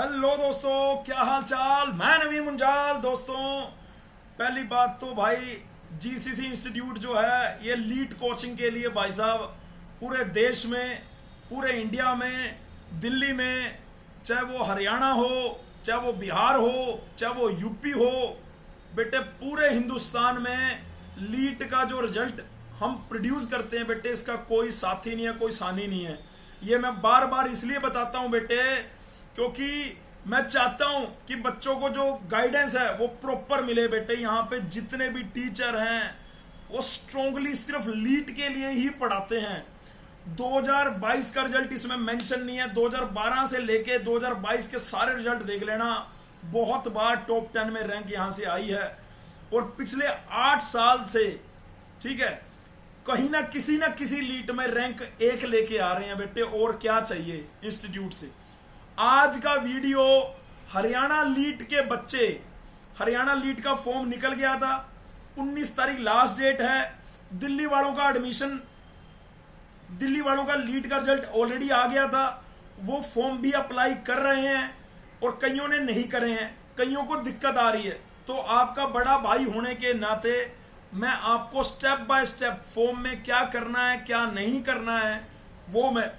Hello दोस्तों, क्या हाल चाल। मैं नवीन मुंजाल। दोस्तों, पहली बात तो भाई जीसीसी इंस्टीट्यूट जो है ये लीड कोचिंग के लिए भाई साहब पूरे देश में, पूरे इंडिया में, दिल्ली में, चाहे वो हरियाणा हो, चाहे वो बिहार हो, चाहे वो यूपी हो, बेटे पूरे हिंदुस्तान में लीट का जो रिजल्ट हम प्रोड्यूस करते हैं बेटे, इसका कोई साथी नहीं है, कोई सानी नहीं है। ये मैं बार बार इसलिए बताता हूँ बेटे, क्योंकि मैं चाहता हूं कि बच्चों को जो गाइडेंस है वो प्रॉपर मिले बेटे। यहाँ पे जितने भी टीचर हैं वो स्ट्रांगली सिर्फ लीट के लिए ही पढ़ाते हैं। 2022 का रिजल्ट इसमें मेंशन नहीं है। 2012 से लेके 2022 के सारे रिजल्ट देख लेना, बहुत बार टॉप 10 में रैंक यहाँ से आई है। और पिछले 8 साल से, ठीक है, कहीं ना किसी लीट में रैंक 1 लेके आ रहे हैं बेटे। और क्या चाहिए इंस्टीट्यूट से। आज का वीडियो हरियाणा लीट के बच्चे, हरियाणा लीट का फॉर्म निकल गया था, 19 तारीख लास्ट डेट है। दिल्ली वालों का एडमिशन, दिल्ली वालों का लीट का रिजल्ट ऑलरेडी आ गया था। वो फॉर्म भी अप्लाई कर रहे हैं और कईयों ने नहीं करे हैं, कईयों को दिक्कत आ रही है। तो आपका बड़ा भाई होने के नाते मैं आपको स्टेप बाय स्टेप फॉर्म में क्या करना है, क्या नहीं करना है, वो मैं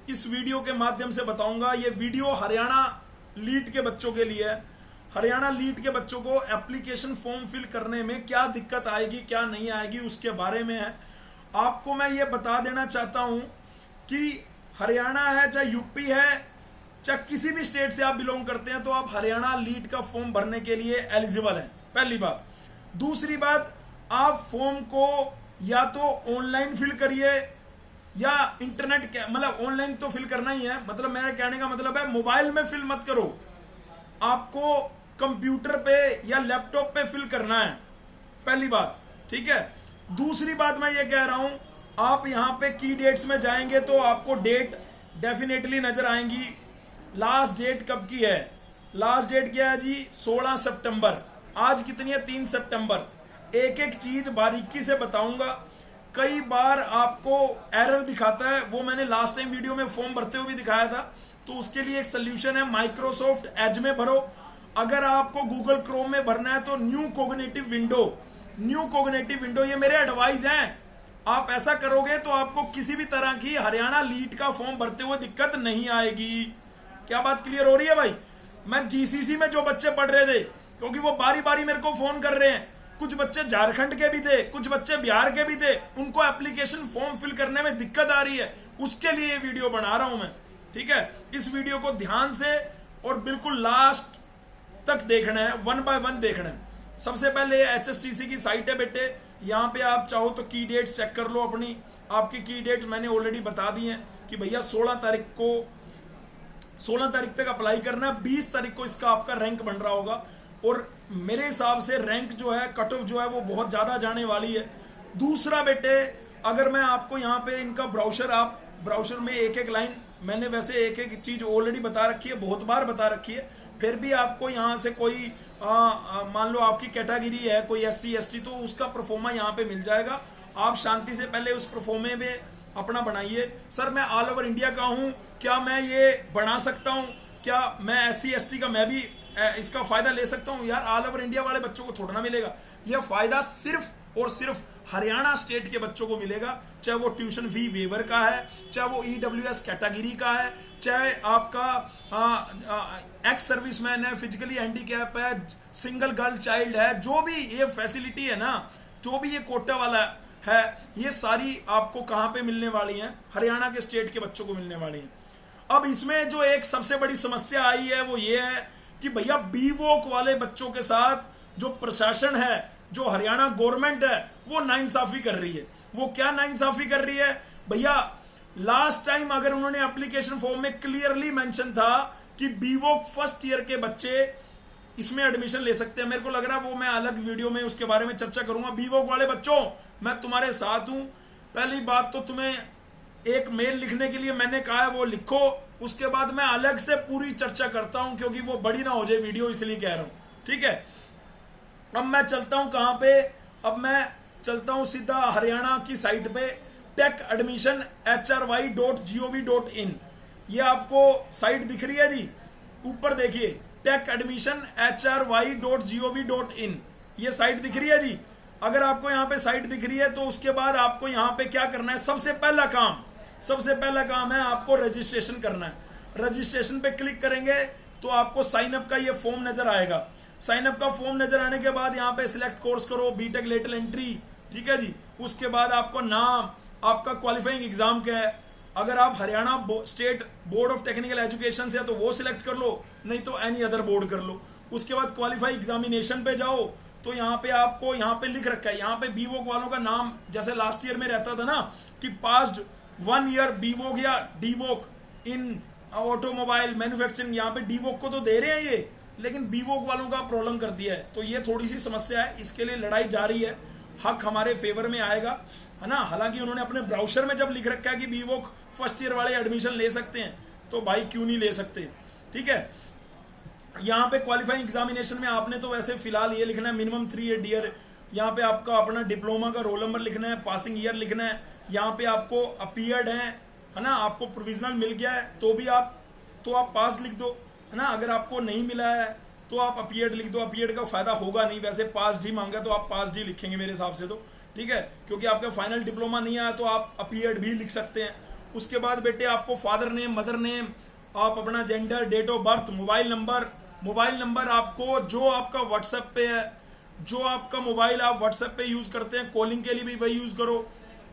इस वीडियो के माध्यम से बताऊंगा। ये वीडियो हरियाणा लीट के बच्चों के लिए है। हरियाणा लीट के बच्चों को एप्लीकेशन फॉर्म फिल करने में क्या दिक्कत आएगी, क्या नहीं आएगी, उसके बारे में है। आपको मैं ये बता देना चाहता हूं कि हरियाणा है, चाहे यूपी है, चाहे किसी भी स्टेट से आप बिलोंग करते हैं, तो आप हरियाणा लीट का फॉर्म भरने के लिए एलिजिबल हैं, पहली बात। दूसरी बात, आप फॉर्म को या तो ऑनलाइन फिल करिए या इंटरनेट के, मतलब ऑनलाइन तो फिल करना ही है, मतलब मेरे कहने का मतलब है मोबाइल में फिल मत करो, आपको कंप्यूटर पे या लैपटॉप पे फिल करना है, पहली बात, ठीक है। दूसरी बात मैं ये कह रहा हूं, आप यहां पे की डेट्स में जाएंगे तो आपको डेट डेफिनेटली नजर आएंगी। लास्ट डेट कब की है? लास्ट डेट क्या है जी? 16 सितंबर। आज कितनी है? 3 सितंबर। एक एक चीज बारीकी से बताऊंगा। कई बार आपको एरर दिखाता है, वो मैंने लास्ट टाइम वीडियो में फॉर्म भरते हुए भी दिखाया था। तो उसके लिए एक सोल्यूशन है, माइक्रोसॉफ्ट एज में भरो। अगर आपको गूगल क्रोम में भरना है तो new cognitive window, new cognitive window, ये मेरे एडवाइस हैं। आप ऐसा करोगे तो आपको किसी भी तरह की हरियाणा लीट का फॉर्म भरते हुए दिक्कत नहीं आएगी। क्या बात क्लियर हो रही है भाई? मैं जीसीसी में जो बच्चे पढ़ रहे थे, क्योंकि वो बारी बारी मेरे को फोन कर रहे हैं, कुछ बच्चे झारखंड के भी थे, कुछ बच्चे बिहार के भी थे, उनको एप्लीकेशन फॉर्म फिल करने में दिक्कत आ रही है, उसके लिए ये वीडियो बना रहा हूं मैं, ठीक है। इस वीडियो को ध्यान से और बिल्कुल लास्ट तक देखना है, 1 बाय 1 देखना है। सबसे पहले एचएसटीसी की साइट है बेटे, यहाँ पे आप चाहो तो की डेट चेक कर लो अपनी। आपकी की डेट मैंने ऑलरेडी बता दी है कि भैया 16 तारीख तक अप्लाई करना है। 20 तारीख को इसका आपका रैंक बन रहा होगा और मेरे हिसाब से रैंक जो है, कट ऑफ जो है वो बहुत ज़्यादा जाने वाली है। दूसरा बेटे, अगर मैं आपको यहाँ पे इनका ब्राउशर, आप ब्राउशर में एक एक लाइन, मैंने वैसे एक एक चीज़ ऑलरेडी बता रखी है, बहुत बार बता रखी है, फिर भी आपको यहाँ से कोई मान लो आपकी कैटेगरी है कोई SC ST, तो उसका परफॉर्मा यहाँ पे मिल जाएगा। आप शांति से पहले उस परफॉर्मे में अपना बनाइए। सर मैं ऑल ओवर इंडिया का हूँ, क्या मैं ये बना सकता हूँ? क्या मैं SC ST का मैं भी इसका फायदा ले सकता हूँ? यार ऑल ओवर इंडिया वाले बच्चों को थोड़ा ना मिलेगा। यह फायदा सिर्फ और सिर्फ हरियाणा स्टेट के बच्चों को मिलेगा, चाहे वो ट्यूशन फी वेवर का है, चाहे वो EWS कैटेगरी का है, चाहे आपका एक्स सर्विसमैन है, फिजिकली हैंडीकैप है, सिंगल गर्ल चाइल्ड है, जो भी ये फैसिलिटी है ना, जो भी ये कोटा वाला है, ये सारी आपको कहाँ पे मिलने वाली हैं? हरियाणा के स्टेट के बच्चों को मिलने वाली हैं। अब इसमें जो एक सबसे बड़ी समस्या आई है वो ये है कि भैया बीवोक वाले बच्चों के साथ जो प्रशासन है, जो हरियाणा गवर्नमेंट है, वो नाइंसाफी कर रही है। वो क्या नाइंसाफी कर रही है भैया? लास्ट टाइम अगर उन्होंने एप्लीकेशन फॉर्म में क्लियरली मेंशन था कि बीवोक फर्स्ट ईयर के बच्चे इसमें एडमिशन ले सकते हैं। मेरे को लग रहा है वो मैं अलग वीडियो में उसके बारे में चर्चा करूंगा। बीवोक वाले बच्चों, मैं तुम्हारे साथ हूं। पहली बात तो तुम्हें एक मेल लिखने के लिए मैंने कहा है, वो लिखो, उसके बाद मैं अलग से पूरी चर्चा करता हूं, क्योंकि वो बड़ी ना हो जाए वीडियो, इसलिए कह रहा हूं, ठीक है। अब मैं चलता हूं कहां पे? अब मैं चलता हूं सीधा हरियाणा की साइट पे, टेक एडमिशन HRY.gov.in, ये आपको साइट दिख रही है जी। ऊपर देखिए टेक एडमिशन HRY.gov.in, ये साइट दिख रही है जी। अगर आपको यहाँ पे साइट दिख रही है तो उसके बाद आपको यहाँ पे क्या करना है, सबसे पहला काम है आपको रजिस्ट्रेशन करना है। रजिस्ट्रेशन पे क्लिक करेंगे तो आपको साइन अप का ये फॉर्म नजर आएगा। साइन अप का फॉर्म नजर आने के बाद यहाँ पे सिलेक्ट कोर्स करो, बीटेक लेटरल एंट्री, ठीक है जी। उसके बाद आपको नाम, आपका क्वालिफाइंग एग्जाम क्या है, अगर आप Haryana state board of technical education से है तो वो सिलेक्ट कर लो, नहीं तो एनी अदर बोर्ड कर लो। उसके बाद क्वालिफाई एग्जामिनेशन पे जाओ तो यहाँ पे आपको यहाँ पे लिख रखा है, यहाँ पे बीवोक वालों का नाम जैसे लास्ट ईयर में रहता था ना कि पास्ड 1 ईयर बीवोक या डीवोक इन ऑटोमोबाइल मैन्युफैक्चरिंग, यहाँ पे डीवोक को तो दे रहे हैं ये, लेकिन बीवोक वालों का प्रॉब्लम कर दिया है। तो ये थोड़ी सी समस्या है, इसके लिए लड़ाई जारी है, हक हमारे फेवर में आएगा, है ना। हालांकि उन्होंने अपने ब्राउजर में जब लिख रखा है कि बीवोक फर्स्ट ईयर वाले एडमिशन ले सकते हैं, तो भाई क्यों नहीं ले सकते, ठीक है। यहाँ पे क्वालिफाइंग एग्जामिनेशन में आपने तो वैसे फिलहाल ये लिखना है मिनिमम 3 ईयर, यहाँ पे आपका अपना डिप्लोमा का रोल नंबर लिखना है, पासिंग ईयर लिखना है, यहाँ पे आपको अपीयर्ड है ना, आपको प्रोविजनल मिल गया है तो भी आप पास लिख दो, है ना। अगर आपको नहीं मिला है तो आप अपीयर्ड लिख दो, अपीयर्ड का फायदा होगा नहीं, वैसे पास डी मांगा तो आप पास डी लिखेंगे मेरे हिसाब से, तो ठीक है, क्योंकि आपका फाइनल डिप्लोमा नहीं आया तो आप अपीयर्ड भी लिख सकते हैं। उसके बाद बेटे आपको फादर नेम, मदर नेम, आप अपना gender, date of birth, mobile number आपको जो आपका व्हाट्सएप पे है, जो आपका मोबाइल आप व्हाट्सएप पे यूज करते हैं, कॉलिंग के लिए भी वही यूज करो,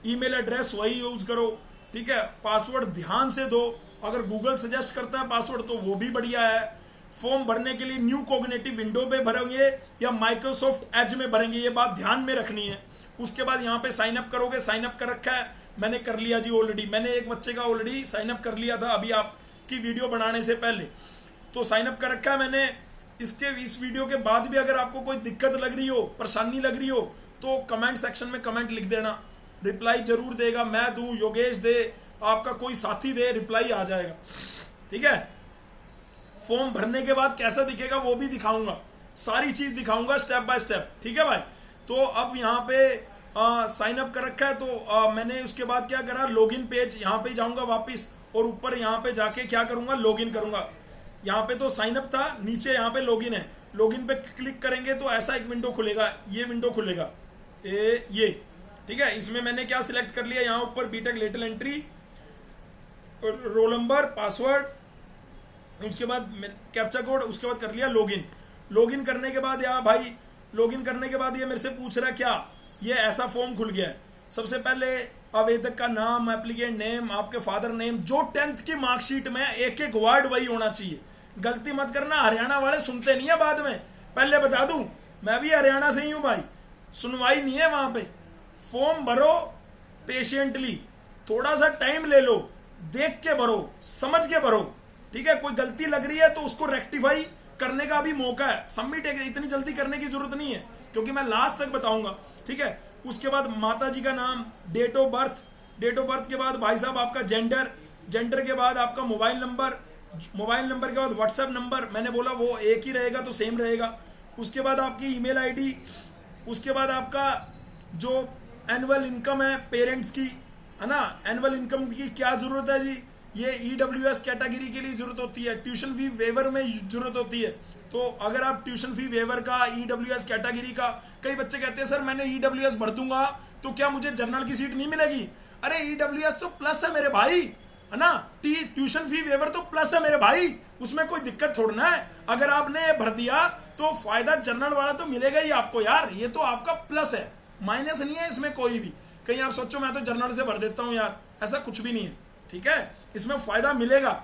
ईमेल एड्रेस वही यूज करो, ठीक है। पासवर्ड ध्यान से दो, अगर गूगल सजेस्ट करता है पासवर्ड तो वो भी बढ़िया है। फॉर्म भरने के लिए न्यू कॉग्निटिव विंडो पे भरेंगे या माइक्रोसॉफ्ट एज में भरेंगे, ये बात ध्यान में रखनी है। उसके बाद यहाँ पे साइन अप करोगे, साइन अप कर रखा है, मैंने कर लिया जी ऑलरेडी, मैंने एक बच्चे का ऑलरेडी साइन अप कर लिया था अभी आपकी वीडियो बनाने से पहले, तो साइन अप कर रखा है मैंने। इस वीडियो के बाद भी अगर आपको कोई दिक्कत लग रही हो, परेशानी लग रही हो, तो कमेंट सेक्शन में कमेंट लिख देना, रिप्लाई जरूर देगा, मैं दूं, योगेश दे, आपका कोई साथी दे, रिप्लाई आ जाएगा, ठीक है। फॉर्म भरने के बाद कैसा दिखेगा वो भी दिखाऊंगा, सारी चीज दिखाऊंगा स्टेप बाय स्टेप, ठीक है भाई। तो अब यहाँ पे साइन अप कर रखा है, तो मैंने उसके बाद क्या करा, लॉगिन पेज यहाँ पे जाऊंगा वापस, और ऊपर यहाँ पे जाके क्या करूंगा, लॉगिन करूंगा। यहाँ पे तो साइन अप था, नीचे यहाँ पे लॉगिन है, लॉगिन पे क्लिक करेंगे तो ऐसा एक विंडो खुलेगा, ये विंडो खुलेगा, ये ठीक है। इसमें मैंने क्या सिलेक्ट कर लिया, यहाँ ऊपर BTech lateral entry, roll number, password, उसके बाद कैप्चा कोड, उसके बाद कर लिया लॉगिन। लॉगिन करने के बाद यार भाई, लॉगिन करने के बाद ये मेरे से पूछ रहा है क्या, ये ऐसा फॉर्म खुल गया है। सबसे पहले आवेदक का नाम, एप्लीकेंट नेम, आपके फादर नेम, जो 10th की मार्कशीट में एक एक वर्ड वही होना चाहिए, गलती मत करना, हरियाणा वाले सुनते नहीं है बाद में, पहले बता दूं मैं भी हरियाणा से ही हूं भाई, सुनवाई नहीं है वहां पे। फॉर्म भरो पेशेंटली, थोड़ा सा टाइम ले लो, देख के भरो, समझ के भरो, ठीक है। कोई गलती लग रही है तो उसको रेक्टिफाई करने का भी मौका है, सबमिट इतनी जल्दी करने की जरूरत नहीं है, क्योंकि मैं लास्ट तक बताऊंगा, ठीक है। उसके बाद माता जी का नाम, डेट ऑफ बर्थ के बाद भाई साहब आपका जेंडर के बाद आपका मोबाइल नंबर के बाद व्हाट्सएप नंबर, मैंने बोला वो एक ही रहेगा तो सेम रहेगा। उसके बाद आपकी ईमेल आईडी, उसके बाद आपका जो एनुअल इनकम है पेरेंट्स की, है ना, एनुअल इनकम की क्या जरूरत है जी, ये EWS कैटेगरी के लिए जरूरत होती है, ट्यूशन फी वेवर में जरूरत होती है। तो अगर आप ट्यूशन फी वेवर का, EWS कैटेगरी का, कई बच्चे कहते हैं सर मैंने EWS भर दूंगा तो क्या मुझे जर्नल की सीट नहीं मिलेगी, अरे EWS तो प्लस है मेरे भाई, है ना, ट्यूशन फी वेवर तो प्लस है मेरे भाई, उसमें कोई दिक्कत थोड़ा है। अगर आपने भर दिया तो फायदा जर्नल वाला तो मिलेगा ही आपको यार, ये तो आपका प्लस है, माइनस नहीं है इसमें कोई भी। कहीं आप सोचो मैं तो जर्नल से भर देता हूं यार, ऐसा कुछ भी नहीं है, ठीक है, इसमें फायदा मिलेगा।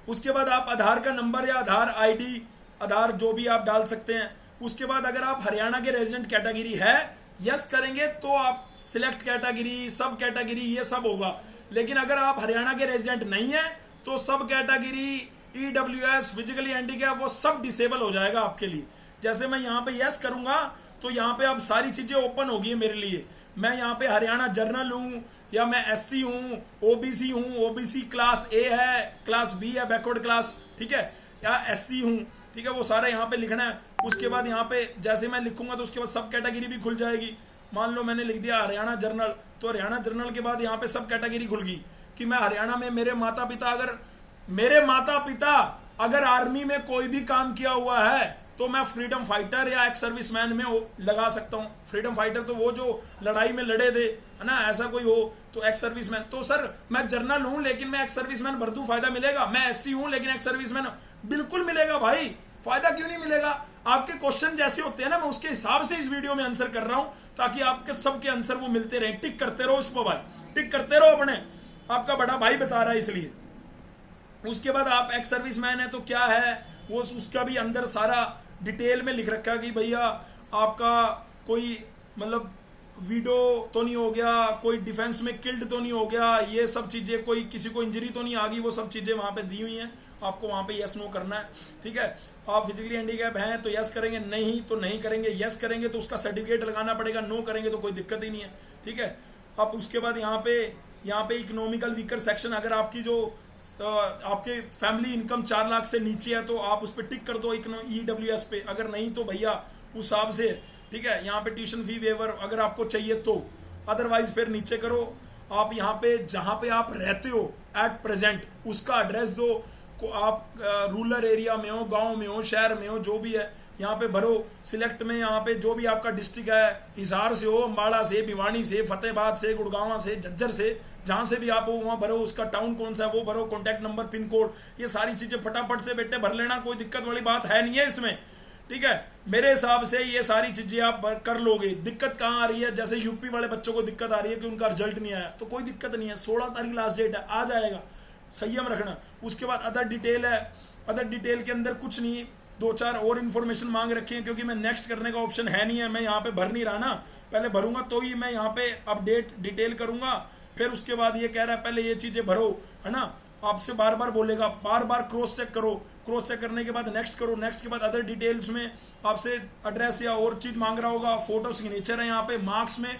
उसके बाद आप आधार का नंबर या आधार आईडी, आधार जो भी आप डाल सकते हैं। उसके बाद अगर आप हरियाणा के रेजिडेंट कैटेगरी है, यस करेंगे तो आप सिलेक्ट कैटेगरी, सब कैटेगरी, ये सब होगा। लेकिन अगर आप हरियाणा के रेजिडेंट नहीं है तो सब कैटेगरी, EWS, फिजिकली हैंडीकैप, वो सब डिसेबल हो जाएगा आपके लिए। जैसे मैं यहाँ पे यस करूंगा तो यहाँ पे अब सारी चीजें ओपन होगी मेरे लिए। मैं यहाँ पे हरियाणा जर्नल हूँ, या मैं SC हूँ, OBC हूँ, OBC क्लास A है, क्लास B है, बैकवर्ड क्लास, ठीक है, या SC हूँ, ठीक है, वो सारा यहाँ पे लिखना है। उसके बाद यहाँ पे जैसे मैं लिखूंगा तो उसके बाद सब कैटेगरी भी खुल जाएगी। मान लो मैंने लिख दिया हरियाणा जर्नल, तो हरियाणा जर्नल के बाद यहाँ पे सब कैटेगरी खुल गई कि मैं हरियाणा में, मेरे माता पिता अगर आर्मी में कोई भी काम किया हुआ है तो मैं फ्रीडम फाइटर या एक्स सर्विसमैन में लगा सकता हूँ। फ्रीडम फाइटर तो वो जो लड़ाई में लड़े थे, है ना, ऐसा कोई हो तो एक्स सर्विसमैन। तो सर मैं जर्नल हूँ लेकिन मैं एक्स सर्विसमैन भर दूं, फायदा मिलेगा? मैं एससी हूँ लेकिन एक्स सर्विसमैन, बिल्कुल मिलेगा भाई, फायदा क्यों नहीं मिलेगा? आपके क्वेश्चन जैसे होते हैं ना, मैं उसके हिसाब से इस वीडियो में आंसर कर रहा हूँ ताकि आपके सबके आंसर वो मिलते रहे। टिक करते रहो उस पर भाई, टिक करते रहो अपने, आपका बड़ा भाई बता रहा है इसलिए। उसके बाद आप एक्स सर्विसमैन है तो क्या है वो, उसका भी अंदर सारा डिटेल में लिख रखा है कि भैया आपका कोई मतलब वीडो तो नहीं हो गया, कोई डिफेंस में किल्ड तो नहीं हो गया, ये सब चीज़ें, कोई किसी को इंजरी तो नहीं आ गई, वो सब चीज़ें वहाँ पे दी हुई हैं। आपको वहाँ पे यस नो करना है, ठीक है। आप फिजिकली हैंडीकैप हैं तो यस करेंगे, नहीं तो नहीं करेंगे। यस करेंगे तो उसका सर्टिफिकेट लगाना पड़ेगा, नो करेंगे तो कोई दिक्कत ही नहीं है, ठीक है। अब उसके बाद यहाँ पे इकोनॉमिकल वीकर सेक्शन, अगर आपकी जो आपके फैमिली इनकम 4 लाख से नीचे है तो आप उस पर टिक कर दो EWS पे, अगर नहीं तो भैया उस हिसाब से, ठीक है। यहाँ पे ट्यूशन फी वेवर अगर आपको चाहिए तो, अदरवाइज फिर नीचे करो। आप यहाँ पे जहाँ पे आप रहते हो एट प्रेजेंट उसका एड्रेस दो, को आप रूरल एरिया में हो, गांव में हो, शहर में हो, जो भी है यहाँ पे भरो। सिलेक्ट में यहाँ पे जो भी आपका डिस्ट्रिक्ट है, हिसार से हो, अम्बाड़ा से, भिवानी से, फतेहाबाद से, गुड़गांव से, झज्जर से, जहाँ से भी आप हो वहाँ भरो। उसका टाउन कौन सा है वो भरो, कॉन्टैक्ट नंबर, पिन कोड, ये सारी चीज़ें फटाफट से बेटे भर लेना, कोई दिक्कत वाली बात है नहीं है इसमें, ठीक है। मेरे हिसाब से ये सारी चीज़ें आप कर लोगे। दिक्कत कहाँ आ रही है, जैसे यूपी वाले बच्चों को दिक्कत आ रही है कि उनका रिजल्ट नहीं आया, तो कोई दिक्कत नहीं है, 16 तारीख लास्ट डेट है, आ जाएगा, संयम रखना। उसके बाद अदर डिटेल है, अदर डिटेल के अंदर कुछ नहीं, 2-4 और इन्फॉर्मेशन मांग रखी है, क्योंकि मैं नेक्स्ट करने का ऑप्शन है नहीं है, मैं यहाँ पे भर नहीं रहा ना, पहले भरूंगा तो ही मैं यहाँ पे अपडेट डिटेल करूंगा। फिर उसके बाद ये कह रहा है पहले ये चीज़ें भरो, है ना, आपसे बार बार बोलेगा, बार बार क्रॉस चेक करो, क्रॉस चेक करने के बाद नेक्स्ट करो, नेक्स्ट के बाद अदर डिटेल्स में आपसे एड्रेस या और चीज़ मांग रहा होगा, फोटो सिग्नेचर है यहाँ पे। मार्क्स में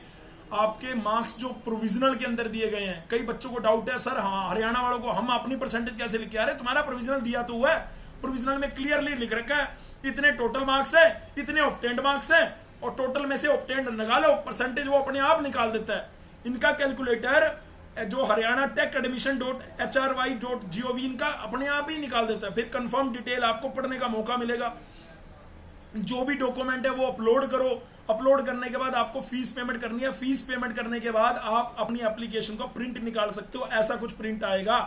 आपके मार्क्स जो प्रोविजनल के अंदर दिए गए हैं, कई बच्चों को डाउट है सर, हाँ हरियाणा वालों को हम अपनी परसेंटेज कैसे लिख के आ रहे हैं, तुम्हारा प्रोविजनल दिया तो हुआ है, प्रोविजनल में क्लियरली लिख रखा है इतने टोटल मार्क्स है, इतने ऑब्टेंड मार्क्स है, और टोटल में से ऑब्टेंड निकालो, परसेंटेज वो अपने आप निकाल देता है। इनका कैलकुलेटर जो हरियाणा टेक एडमिशन .HRY.gov इनका अपने आप ही निकाल देता है। फिर कंफर्म डिटेल आपको पढ़ने का मौका मिलेगा, जो भी डॉक्यूमेंट है वो अपलोड करो, अपलोड करने के बाद आपको फीस पेमेंट करनी है, फीस पेमेंट करने के बाद आप अपनी एप्लीकेशन को प्रिंट निकाल सकते हो, ऐसा कुछ प्रिंट आएगा।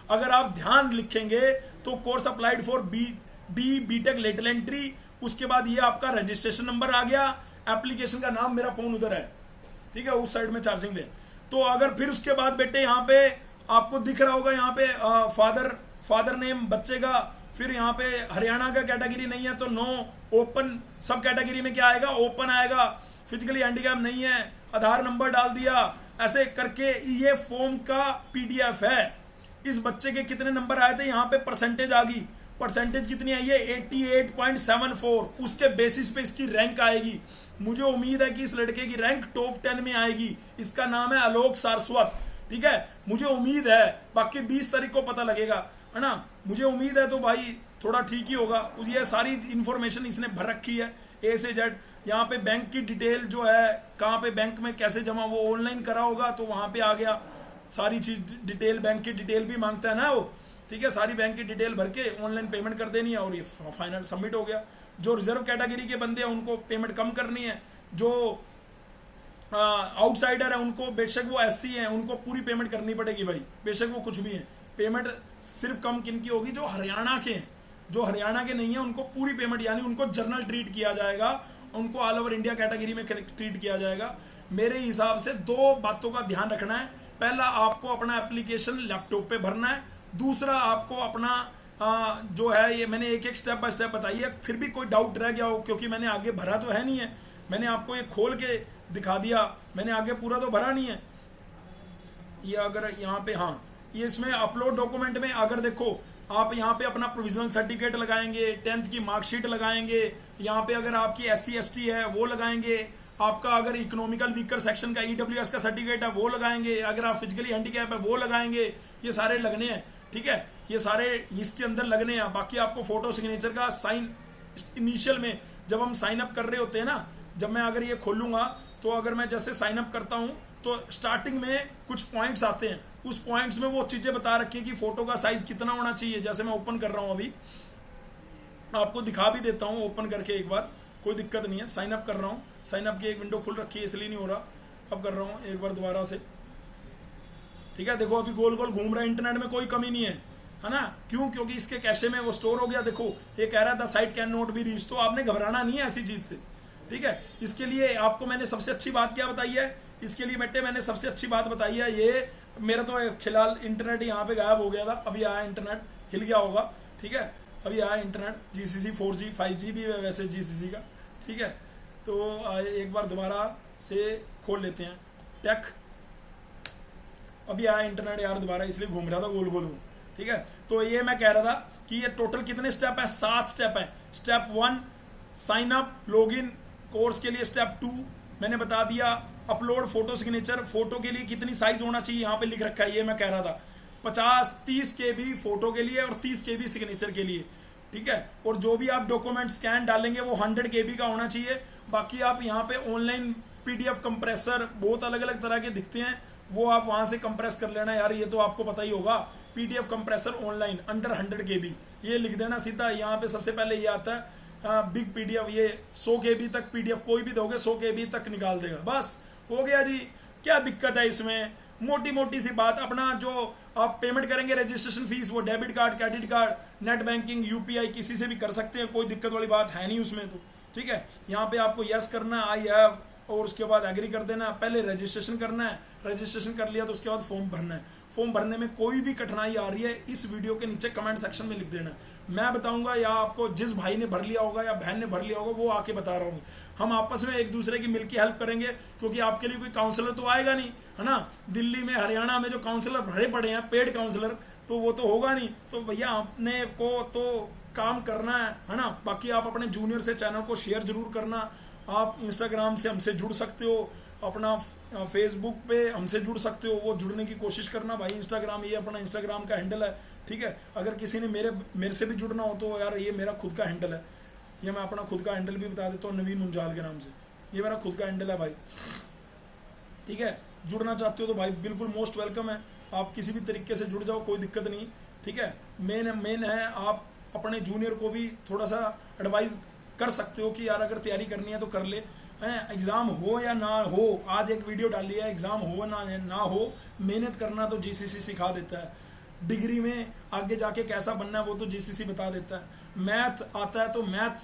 अगर आप ध्यान लिखेंगे तो course applied for BTech lateral entry, उसके बाद ये आपका रजिस्ट्रेशन नंबर आ गया, एप्लीकेशन का नाम, मेरा फोन उधर है, ठीक है, उस साइड में चार्जिंग में। तो अगर फिर उसके बाद बेटे यहाँ पे आपको दिख रहा होगा, यहाँ पे फादर नेम बच्चे का, फिर यहाँ पे हरियाणा का कैटेगरी नहीं है तो नो, ओपन सब कैटेगरी में क्या आएगा, ओपन आएगा। फिजिकली हैंडीकैप नहीं है, आधार नंबर डाल दिया, ऐसे करके ये फॉर्म का PDF है। इस बच्चे के कितने नंबर आए थे, यहाँ पे परसेंटेज आ गई, परसेंटेज कितनी आई है 88.74, उसके बेसिस पे इसकी रैंक आएगी। मुझे उम्मीद है कि इस लड़के की रैंक टॉप 10 में आएगी। इसका नाम है आलोक सारस्वत, ठीक है, मुझे उम्मीद है, बाकी 20 तारीख को पता लगेगा, है ना, मुझे उम्मीद है तो भाई थोड़ा ठीक ही होगा। ये सारी इन्फॉर्मेशन इसने भर रखी है A से Z। यहाँ पे बैंक की डिटेल जो है, कहाँ पे बैंक में कैसे जमा, वो ऑनलाइन करा होगा तो वहाँ पे आ गया सारी चीज़, डिटेल बैंक की डिटेल भी मांगता है ना वो, ठीक है, सारी बैंक की डिटेल भर के ऑनलाइन पेमेंट कर देनी है और ये फाइनल सबमिट हो गया। जो रिजर्व कैटेगरी के बंदे हैं उनको पेमेंट कम करनी है, जो आउटसाइडर है उनको, बेशक वो SC हैं, उनको पूरी पेमेंट करनी पड़ेगी भाई, बेशक वो कुछ भी हैं। पेमेंट सिर्फ कम किन की होगी, जो हरियाणा के हैं, जो हरियाणा के नहीं है उनको पूरी पेमेंट, यानी उनको जर्नल ट्रीट किया जाएगा, उनको ऑल ओवर इंडिया कैटेगरी में ट्रीट किया जाएगा। मेरे हिसाब से 2 बातों का ध्यान रखना है, पहला आपको अपना एप्लीकेशन लैपटॉप पे भरना है, दूसरा आपको अपना जो है, ये मैंने एक स्टेप बाय स्टेप बताई है, फिर भी कोई डाउट रह गया हो, क्योंकि मैंने आगे भरा तो है नहीं है, मैंने आपको ये खोल के दिखा दिया, मैंने आगे पूरा तो भरा नहीं है। ये अगर यहाँ पे, हाँ, ये इसमें अपलोड डॉक्यूमेंट में अगर देखो, आप यहाँ पे अपना प्रोविजनल सर्टिफिकेट लगाएंगे, 10th की मार्कशीट लगाएंगे, यहाँ पे अगर आपकी SC ST है वो लगाएंगे, आपका अगर इकोनॉमिकल वीकर सेक्शन का EWS का सर्टिफिकेट है वो लगाएंगे, अगर आप फिजिकली हैंडीकैप है वो लगाएंगे, ये सारे लगने हैं, ठीक है, ये सारे इसके अंदर लगने हैं। बाकी आपको फोटो सिग्नेचर का साइन, इनिशियल में जब हम साइन अप कर रहे होते हैं ना, जब मैं अगर ये खोलूँगा तो अगर मैं जैसे साइन अप करता हूँ तो स्टार्टिंग में कुछ पॉइंट्स आते हैं, उस पॉइंट्स में वो चीज़ें बता रखी है कि फ़ोटो का साइज़ कितना होना चाहिए। जैसे मैं ओपन कर रहा हूँ अभी, आपको दिखा भी देता हूँ ओपन करके एक बार, कोई दिक्कत नहीं है। साइन अप कर रहा हूँ, साइन अप की एक विंडो खुल रखी है इसलिए नहीं हो रहा, अब कर रहा हूँ एक बार दोबारा से। ठीक है, देखो अभी गोल गोल घूम रहा है, इंटरनेट में कोई कमी नहीं है ना। क्यों? क्योंकि इसके कैशे में वो स्टोर हो गया। देखो ये कह रहा था site can not be reach, तो आपने घबराना नहीं है ऐसी चीज़ से। ठीक है, इसके लिए आपको मैंने सबसे अच्छी बात क्या बताई है, इसके लिए बेटे मैंने सबसे अच्छी बात बताई है, ये मेरा तो फिलहाल इंटरनेट यहाँ पे गायब हो गया था, अभी आया इंटरनेट, हिल गया होगा। ठीक है, अभी आया इंटरनेट, GCC 4G 5G भी है वैसे GCC का। ठीक है, तो एक बार दोबारा से खोल लेते हैं टेक, अभी आया इंटरनेट यार दोबारा, इसलिए घूम रहा था गोल गोल। ठीक है, तो ये मैं कह रहा था कि ये टोटल कितने स्टेप हैं, 7 स्टेप हैं। Step 1 sign up login, course के लिए स्टेप 2 मैंने बता दिया, अपलोड फोटो सिग्नेचर, फोटो के लिए कितनी साइज होना चाहिए यहाँ पे लिख रखा है, ये मैं कह रहा था 30 KB फोटो के लिए और 30 KB सिग्नेचर के लिए। ठीक है, और जो भी आप डॉक्यूमेंट स्कैन डालेंगे वो 100 KB का होना चाहिए। बाकी आप यहाँ पे ऑनलाइन PDF कंप्रेसर बहुत अलग अलग तरह के दिखते हैं, वो आप वहाँ से कंप्रेस कर लेना यार, ये तो आपको पता ही होगा। PDF compressor online under 100 KB, ये लिख देना सीधा। यहाँ पे सबसे पहले ये आता है बिग PDF, ये 100 KB तक PDF कोई भी दोगे 100 KB तक निकाल देगा, बस हो गया जी। क्या दिक्कत है इसमें, मोटी मोटी सी बात। अपना जो आप पेमेंट करेंगे रजिस्ट्रेशन फीस, वो debit card, credit card, net banking, UPI किसी से भी कर सकते हैं, कोई दिक्कत वाली बात है नहीं उसमें तो। ठीक है, यहाँ पे आपको यस करना, आई हैव, और उसके बाद एग्री कर देना। पहले रजिस्ट्रेशन करना है, रजिस्ट्रेशन कर लिया तो उसके बाद फॉर्म भरना है। फॉर्म भरने में कोई भी कठिनाई आ रही है इस वीडियो के नीचे कमेंट सेक्शन में लिख देना, मैं बताऊंगा, या आपको जिस भाई ने भर लिया होगा या बहन ने भर लिया होगा वो आके बता रहा हूँ। हम आपस में एक दूसरे की मिलकर हेल्प करेंगे, क्योंकि आपके लिए कोई काउंसलर तो आएगा नहीं, है ना। दिल्ली में हरियाणा में जो काउंसलर भरे पड़े हैं पेड काउंसलर, तो वो तो होगा नहीं। तो भैया अपने को तो काम करना है ना। बाकी आप अपने जूनियर से चैनल को शेयर जरूर करना। आप इंस्टाग्राम से हमसे जुड़ सकते हो, अपना फेसबुक पे हमसे जुड़ सकते हो, वो जुड़ने की कोशिश करना भाई। इंस्टाग्राम, ये अपना इंस्टाग्राम का हैंडल है। ठीक है, अगर किसी ने मेरे से भी जुड़ना हो तो यार ये मेरा खुद का हैंडल है, ये मैं अपना खुद का हैंडल भी बता देता हूँ, नवीन मुंजाल के नाम से, ये मेरा खुद का हैंडल है भाई। ठीक है, जुड़ना चाहते हो तो भाई बिल्कुल मोस्ट वेलकम है, आप किसी भी तरीके से जुड़ जाओ, कोई दिक्कत नहीं। ठीक है, मेन है आप अपने जूनियर को भी थोड़ा सा एडवाइस कर सकते हो कि यार अगर तैयारी करनी है तो कर ले, हैं, एग्ज़ाम हो या ना हो। आज एक वीडियो डाली है, एग्ज़ाम हो ना हो, मेहनत करना तो GCC सिखा देता है। डिग्री में आगे जाके कैसा बनना है वो तो GCC बता देता है। मैथ आता है तो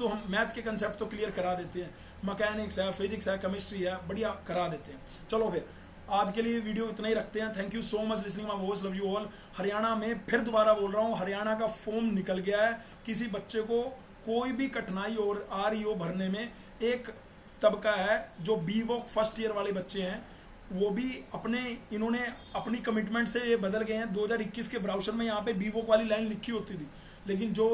हम मैथ के कंसेप्ट तो क्लियर करा देते हैं। मैकेनिक्स है, फिजिक्स है, केमिस्ट्री है, बढ़िया करा देते हैं। चलो फिर आज के लिए वीडियो इतना ही रखते हैं। Thank you so much listening my voice, love you all. Haryana में फिर दोबारा बोल रहा हूँ, हरियाणा का फॉर्म निकल गया है। किसी बच्चे को कोई भी कठिनाई और आ रही हो भरने में, एक तबका है जो BVOC फर्स्ट ईयर वाले बच्चे हैं, वो भी इन्होंने अपनी कमिटमेंट से ये बदल गए हैं। 2021 के ब्राउज़र में यहाँ पे BVOC वाली लाइन लिखी होती थी, लेकिन जो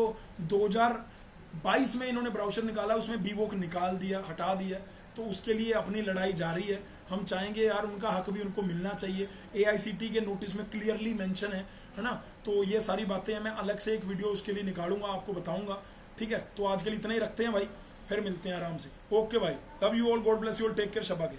2022 में इन्होंने ब्राउज़र निकाला उसमें BVOC निकाल दिया, हटा दिया। तो उसके लिए अपनी लड़ाई जारी है। हम चाहेंगे यार उनका हक भी उनको मिलना चाहिए। AICT के नोटिस में क्लियरली मेंशन है ना। तो ये सारी बातें मैं अलग से एक वीडियो उसके लिए निकालूंगा, आपको बताऊंगा। ठीक है, तो आज के लिए इतना ही रखते हैं भाई, फिर मिलते हैं आराम से। ओके भाई, love you all, god bless you all, take care, शबा के।